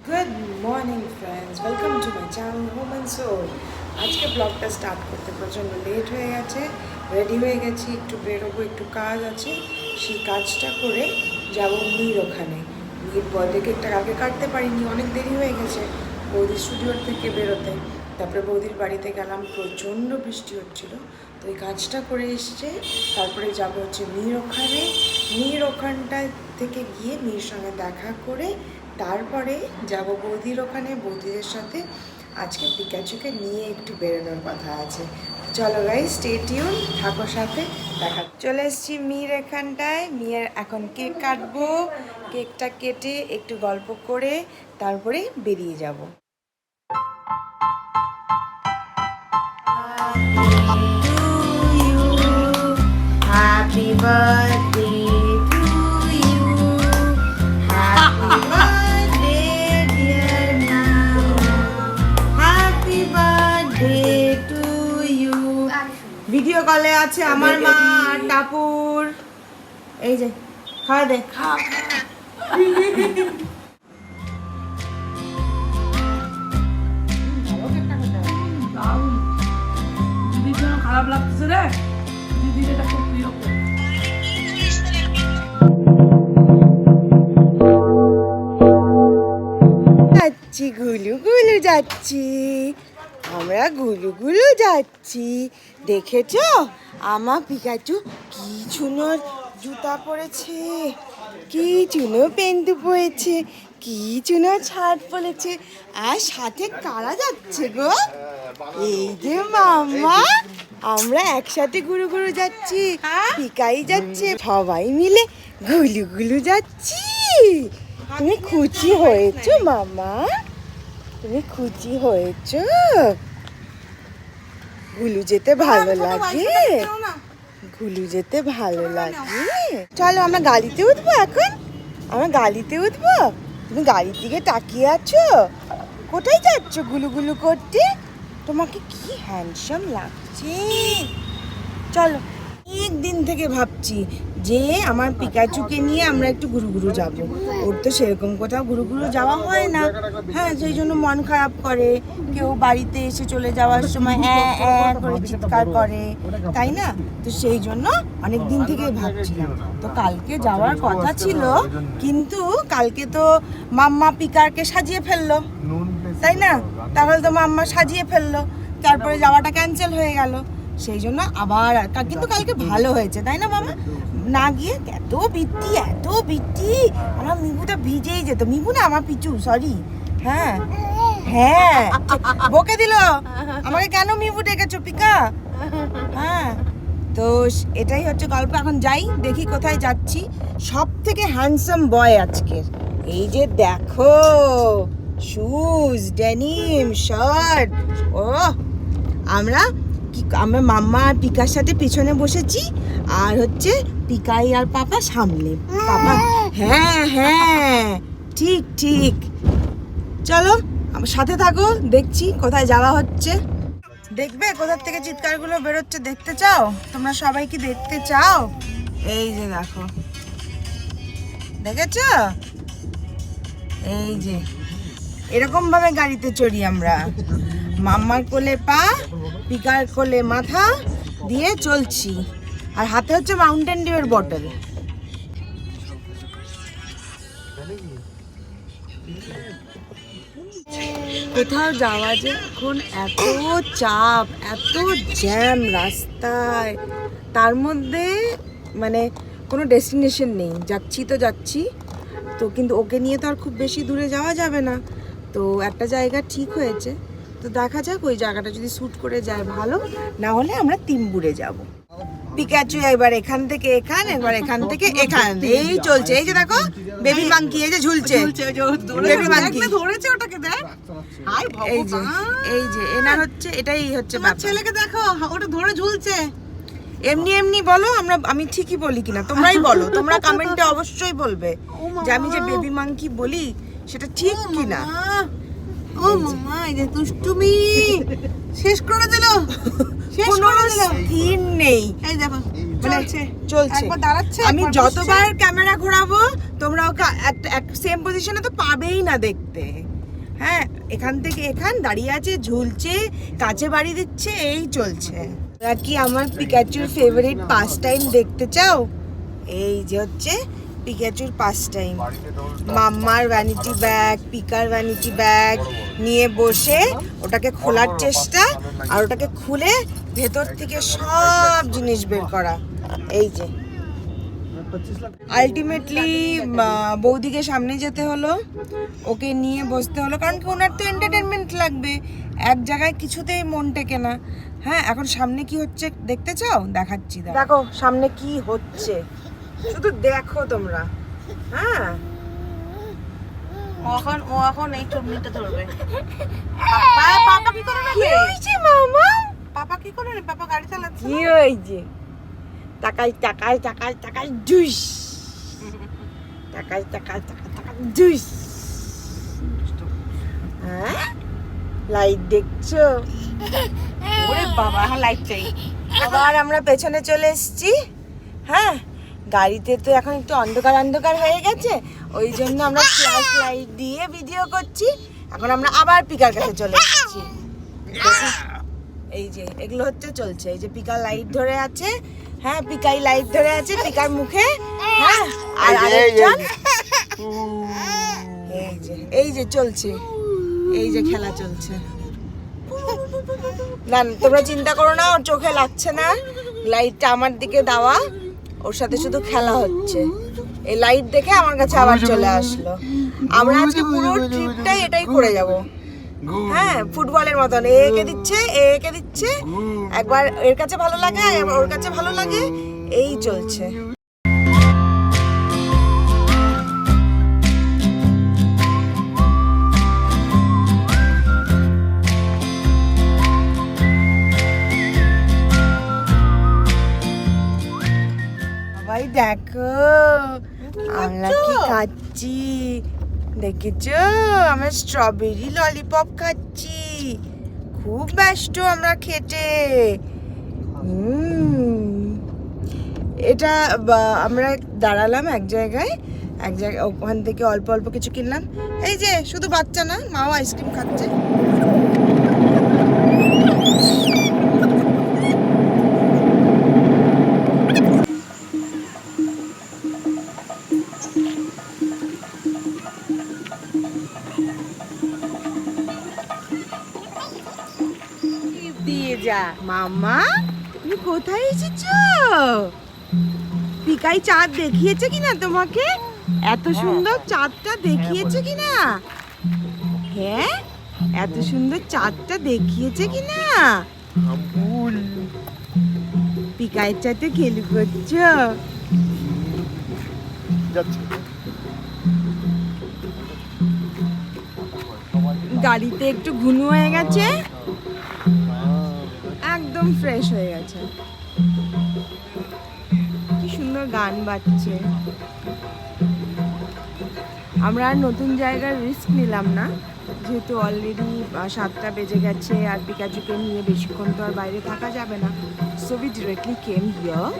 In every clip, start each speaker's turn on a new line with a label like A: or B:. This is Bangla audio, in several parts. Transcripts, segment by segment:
A: Good morning friends, welcome to my channel home and soul. আজকে ব্লগটা স্টার্ট করতে প্রচণ্ড লেট হয়ে গেছে। রেডি হয়ে গেছি, একটু বেরোবো, একটু কাজ আছে। সেই কাজটা করে যাব মির ওখানে। মির বার্থডে কেকটা আগে কাটতে পারিনি, অনেক দেরি হয়ে গেছে বৌদির স্টুডিওর থেকে বেরোতে। তারপরে বৌদির বাড়িতে গেলাম, প্রচণ্ড বৃষ্টি হচ্ছিল। তো এই কাজটা করে এসছে, তারপরে যাব হচ্ছে মির ওখানে। মির ওখানটা থেকে গিয়ে মির সঙ্গে দেখা করে তারপরে যাব বৌদির ওখানে। বৌদিদের সাথে আজকে পিকাচুকে নিয়ে একটু বেরোনোর কথা আছে। চলো গাইস, স্টে টিউন, থাকো সাথে। দেখা চলে এসেছি মির এখানটায়। মিয়ের এখন কেক কাটবো। কেকটা কেটে একটু গল্প করে তারপরে বেরিয়ে যাব। Happy birthday to you. Happy birthday, dear Nana. Happy birthday to you. Video কলে আছে আমার মা আর টাপুর। এই যে খাওয়া দে, খাওয়া।
B: দিদির জন্য খারাপ লাগতেছে রে, দিদির এটা খুব প্রিয়।
A: যাচ্ছি গুলু গুলু যাচ্ছি, আমরা গুলু গুলু যাচ্ছি। দেখেছো আমার পিকাচু কি সুন্দর জুতা পরেছে, কি চুনো পেন্টু পরেছে, কি চুনো শার্ট পরেছে। আর সাথে কারা যাচ্ছে গো? এই যে মাম্মা, আমরা একসাথে গুরু গুরু যাচ্ছি। পিকাই যাচ্ছে, সবাই মিলে গুলু গুলু যাচ্ছি। তুমি খুশি হয়েছো মামা? তুমি খুশি হয়েছো? গুলু যেতে ভালো লাগে? গুলু যেতে ভালো লাগে? চলো আমরা গাড়িতে উঠবো এখন। আমরা গাড়িতে উঠবো। তুমি গাড়ির দিকে তাকিয়ে আছো? কোথায় যাচ্ছ গুলু গুলু করতে? তোমাকে কি হ্যান্ডসাম লাগছে। চলো, একদিন থেকে ভাবছি যে আমার পিকাচুকে নিয়ে আমরা একটু ঘুরু ঘুরু যাবো। ওর তো সেরকম কোথাও ঘুরু ঘুরু যাওয়া হয় না। হ্যাঁ, সেই জন্য মন খারাপ করে। কেউ বাড়িতে এসে চলে যাওয়ার সময় করে চিৎকার করে, তাই না? তো সেই জন্য অনেক দিন থেকেই ভাবছিলাম। তো কালকে যাওয়ার কথা ছিল, কিন্তু কালকে তো মাম্মা পিকারকে সাজিয়ে ফেললো, তাই না? তাহলে তো মাম্মা সাজিয়ে ফেললো, তারপরে যাওয়াটা ক্যান্সেল হয়ে গেল। সেই জন্য আবার, কিন্তু কালকে ভালো হয়েছে, তাই না মামা? না গিয়ে এত বৃষ্টি, আমার মিবুটা ভিজেই যেত। মিবু না, আমার পিচু, সরি। হ্যাঁ হ্যাঁ, বকে দিল আমাকে, কেন মিবু ডেকেছো পিকা? হ্যাঁ, তো এটাই হচ্ছে গল্প। এখন যাই, দেখি কোথায় যাচ্ছি। সব থেকে হ্যান্ডসাম বয় আজকের, এই যে দেখো, শুজ, ডেনিম, শার্ট। ও, আমরা মাম্মা আর পিকার সাথে পিছনে বসেছি, আর হচ্ছে পিকাই আর পাপা সামনে। পাপা, হ্যাঁ হ্যাঁ, ঠিক ঠিক। চলো আমার সাথে থাকো, দেখছি কোথায় যাওয়া হচ্ছে। দেখবে কোথা থেকে চিৎকারগুলো বেরোচ্ছে? দেখতে চাও? তোমরা সবাই কি দেখতে চাও? এই যে দেখো, দেখেছো? এই যে এরকম ভাবে গাড়িতে চড়ি আমরা। মাম্মার কোলে পা, পিকার কোলে মাথা দিয়ে চলছি, আর হাতে হচ্ছে মাউন্টেন ডিউয়ের বটল। কোথাও যাওয়া যে এখন এত চাপ, এত জ্যাম রাস্তায়, তার মধ্যে মানে কোনো ডেস্টিনেশন নেই। যাচ্ছি তো যাচ্ছি তো, কিন্তু ওকে নিয়ে তো আর খুব বেশি দূরে যাওয়া যাবে না। তো একটা জায়গা ঠিক হয়েছে, তো দেখা যাক ওই জায়গাটা যদি শ্যুট করে যায় ভালো, না হলে আমরা তিম্বুরে যাব। পিকাচু এবার এখান থেকে এখান, একবার এখান থেকে এখান, এই চলছে। এই যে দেখো বেবি মাঙ্কি, এই যে ঝুলছে বেবি মাঙ্কি,
B: ধরেছে ওটাকে, দেখ।
A: এই যে এনার হচ্ছে, এটাই হচ্ছে বাচ্চা।
B: ছেলেকে দেখো, ওটা ধরে ঝুলছে।
A: এমনি এমনি বলো, আমি ঠিকই বলি কিনা তোমরাই বলো। তোমরা কমেন্টে অবশ্যই বলবে যে আমি যে বেবি মাঙ্কি বলি সেটা ঠিক কিনা।
B: ও মামা, এই যে দুষ্টুমি শেষ করে দিল,
A: কোনো স্থির নেই।
B: এই দেখো
A: চলছে চলছে,
B: একবার দাঁড়াচ্ছে,
A: আমি যতবার ক্যামেরা ঘোরাবো তোমরা ওকে সেম পজিশনে তো পাবেই না দেখতে। হ্যাঁ, এখান থেকে এখান দাঁড়িয়ে আছে, ঝুলছে, কাছে বাড়ি দিচ্ছে, এই চলছে। তোমরা কি আমার পিকাচুর ফেভারিট পাস টাইম দেখতে চাও? এই যে হচ্ছে পিকাচুর পাস টাইম। মাম্মার ভ্যানিটি ব্যাগ, পিকার ভ্যানিটি ব্যাগ নিয়ে বসে ওটাকে খোলার চেষ্টা, আর ওটাকে খুলে ভেতর থেকে সব জিনিস বের করা। এই যে আলটিমেটলি বৌদিকে সামনে যেতে হলো, ওকে নিয়ে বসতে হলো, কারণ কি ওনার তো এন্টারটেনমেন্ট লাগবে, এক জায়গায় কিছুতেই মন টেকে না। হ্যাঁ, এখন সামনে কি হচ্ছে দেখতে চাও? দেখাচ্ছি, দেখো সামনে কি হচ্ছে, শুধু দেখো তোমরা। হ্যাঁ,
B: ও এখন এই চুমনিটা ধরবে। পাপা কি করে
A: কি
B: নেবে?
A: হয়েছে মামা?
B: পাপা কি করে নেবে? পাপা গাড়ি চালাচ্ছে।
A: কি হয়েছে? তাকাই তাকাই তাকাই তাকাই জুস, তাকাই তাকাই তাকাই তাকাই জুস। হ্যাঁ, লাইট দেখছো?
B: ওরে বাবা, এখন লাইট চাই।
A: আবার আমরা পেছনে চলে এসেছি। হ্যাঁ, গাড়িতে তো এখন একটু অন্ধকার অন্ধকার হয়ে গেছে, ওই জন্য আমরা ফ্ল্যাশ লাইট দিয়ে ভিডিও করছি। এখন আমরা আবার পিকার কাছে চলে এসেছি। এই যে এগুলো হচ্ছে চলছে, এই যে পিকার লাইট ধরে আছে। হ্যাঁ, পিকাই লাইট ধরে আছে পিকার মুখে। হ্যাঁ, আর আরেকজন এই যে চলছে, এই যে খেলা চলছে। না তোমরা চিন্তা করো না, ওর চোখে লাগছে না, লাইটটা আমার দিকে দেওয়া, ওর সাথে শুধু খেলা হচ্ছে। এই লাইট দেখে আমার কাছে আবার চলে আসলো। আমরা আজকে পুরো ট্রিপটাই এটাই করে যাব। হ্যাঁ, ফুটবলের মতন একে দিচ্ছে, একে দিচ্ছে, একবার এর কাছে ভালো লাগে, একবার ওর কাছে ভালো লাগে, এই চলছে। সবাই দেখো আমরা কি খাচ্ছি, দেখেছো? আমরা স্ট্রবেরি ললিপপ খাচ্ছি, খুব ব্যস্ত আমরা খেতে। এটা আমরা দাঁড়ালাম এক জায়গায়, ওখান থেকে অল্প অল্প কিছু কিনলাম। এই যে শুধু বাচ্চা না, মাও আইসক্রিম খাচ্ছে। দিয়ে যা মামা, তুমি কোথায় এসেছো? পিকাই চাঁদ দেখিয়েছে কিনা তোমাকে? এত সুন্দর চাঁদটা দেখিয়েছে কিনা? হ্যাঁ, এত সুন্দর চাঁদটা দেখিয়েছে কিনা? পিকাইয়ের সাথে খেলু করছো? গাড়িতে একটু ঘুনু হয়ে গেছে, একদম ফ্রেশ হয়ে গেছে। কি সুন্দর গান বাজছে। আমরা আর নতুন জায়গার রিস্ক নিলাম না, যেহেতু অলরেডি 7টা বেজে গেছে, আর পিকাচুকে নিয়ে বেশিক্ষণ তো আর বাইরে থাকা যাবে না। So we directly came here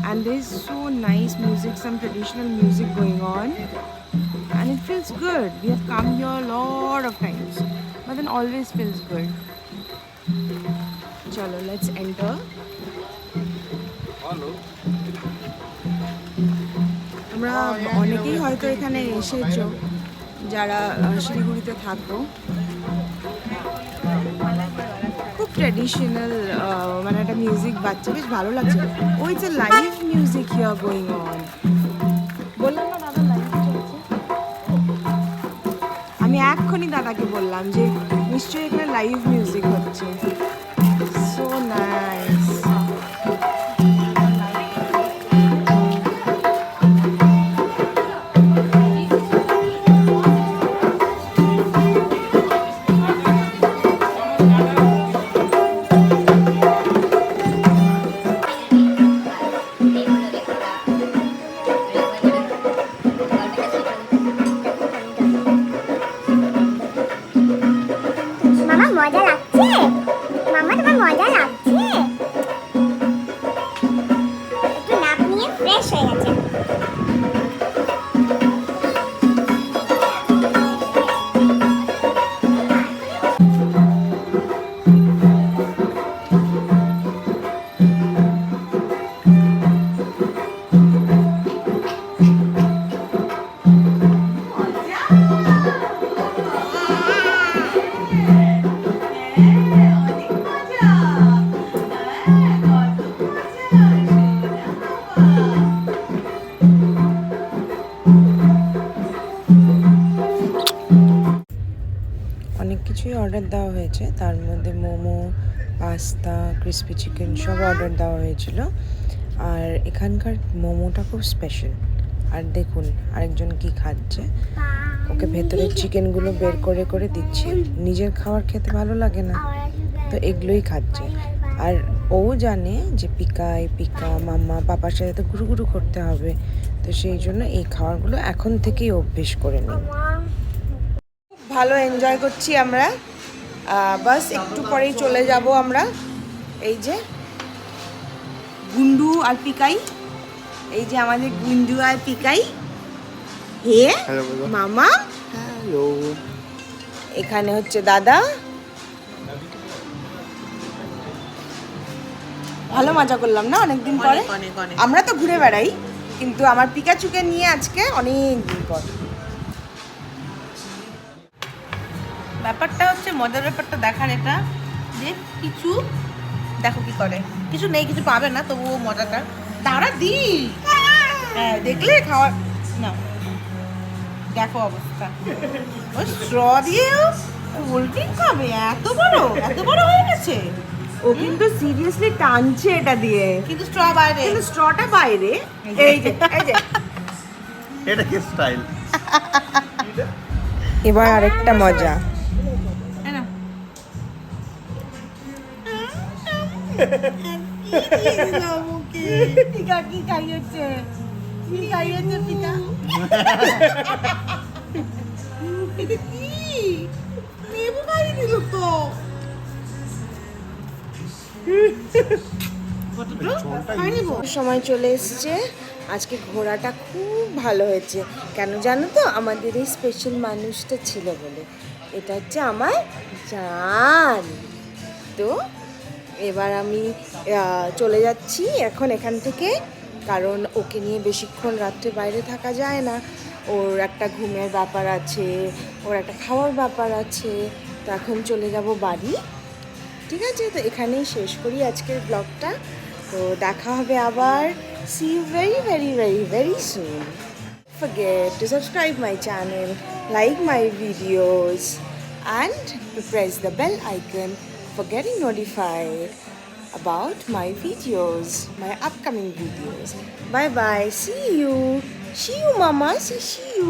A: and there is so nice music, some traditional music going on, and it feels good. We have come here a lot of times, but then always feels good. Chalo, let's enter. আমরা অনেকেই হয়তো এখানে এসেছো যারা শিলিগুড়িতে থাকো। খুব ট্র্যাডিশনাল, মানে একটা মিউজিক বাজছে, বেশ ভালো লাগছে। ওই যে live music here going on, বললাম না দাদা লাইভ চলছে। আমি এক্ষুনি দাদাকে বললাম যে নিশ্চয়ই এখানে লাইভ মিউজিক হচ্ছে। So nice.
C: মজা লাগছে? মামা তোমার মজা লাগছে? একটু নাপ নিয়ে ফ্রেশ হয়ে গেছে।
A: কিছুই অর্ডার দেওয়া হয়েছে, তার মধ্যে মোমো, পাস্তা, ক্রিসপি চিকেন সব অর্ডার দেওয়া হয়েছিল। আর এখানকার মোমোটা খুব স্পেশাল। আর দেখুন আরেকজন কি খাচ্ছে, ওকে ভেতরের চিকেনগুলো বের করে করে দিচ্ছে। নিজের খাবার খেতে ভালো লাগে না, তো এগুলোই খাচ্ছে। আর ও জানে যে পিকা মাম্মা পাপার সাথে তো ঘুরু ঘুরু করতে হবে, তো সেই জন্য এই খাবারগুলো এখন থেকেই অভ্যেস করে নিই। ভালো এনজয় করছি আমরা। বাস একটু পরেই চলে যাব আমরা। এই যে গুন্ডু আর পিকাই, এই যে আমাদের গুন্ডু আর পিকাই। হে মামা,
D: হ্যালো।
A: এখানে হচ্ছে দাদা। ভালো মজা করলাম না অনেকদিন পরে।
B: অনেক অনেক
A: আমরা তো ঘুরে বেড়াই, কিন্তু আমার পিকাচুকে নিয়ে আজকে অনেক দিন পর।
B: ব্যাপারটা হচ্ছে মজার ব্যাপারটা দেখার এটা যে কিছু দেখো কি করে, কিছু নেই, কিছু পাবে না, তবুও মজাটা তারা দি। হ্যাঁ দেখলে খাওয়ার না, দেখো অবস্থা। ওই স্ট্র দিয়েও কোল্ড ড্রিঙ্ক খাবে, এত বড় হয়ে গেছে।
A: ও কিন্তু সিরিয়াসলি টানছে এটা দিয়ে,
B: কিন্তু স্ট্র বাইরে।
A: কিন্তু স্ট্রটা বাইরে। এই যে
D: এটা কি স্টাইল?
A: এবার আরেকটা মজা।
B: হ্যাঁ না পিকা কি খাইয়েছে, কি খাইয়েছে পিকা? এটা কি লেবু খাইয়ে দিল তো।
A: সময় চলে এসছে। আজকে ঘোরাটা খুব ভালো হয়েছে। কেন জানো তো? আমাদের এই স্পেশাল মানুষটা ছিল বলে। এটা হচ্ছে আমার জান। তো এবার আমি চলে যাচ্ছি এখন এখান থেকে, কারণ ওকে নিয়ে বেশিক্ষণ রাত্রে বাইরে থাকা যায় না। ওর একটা ঘুমের ব্যাপার আছে, ওর একটা খাওয়ার ব্যাপার আছে। তো এখন চলে যাব বাড়ি। ঠিক আছে, তো এখানেই শেষ করি আজকের ব্লগটা। তো দেখা হবে আবার। See you very very very very soon. Forget to subscribe my channel, like my videos and to press the bell icon for getting notified about my videos, my upcoming videos. Bye bye. See you mama. See you.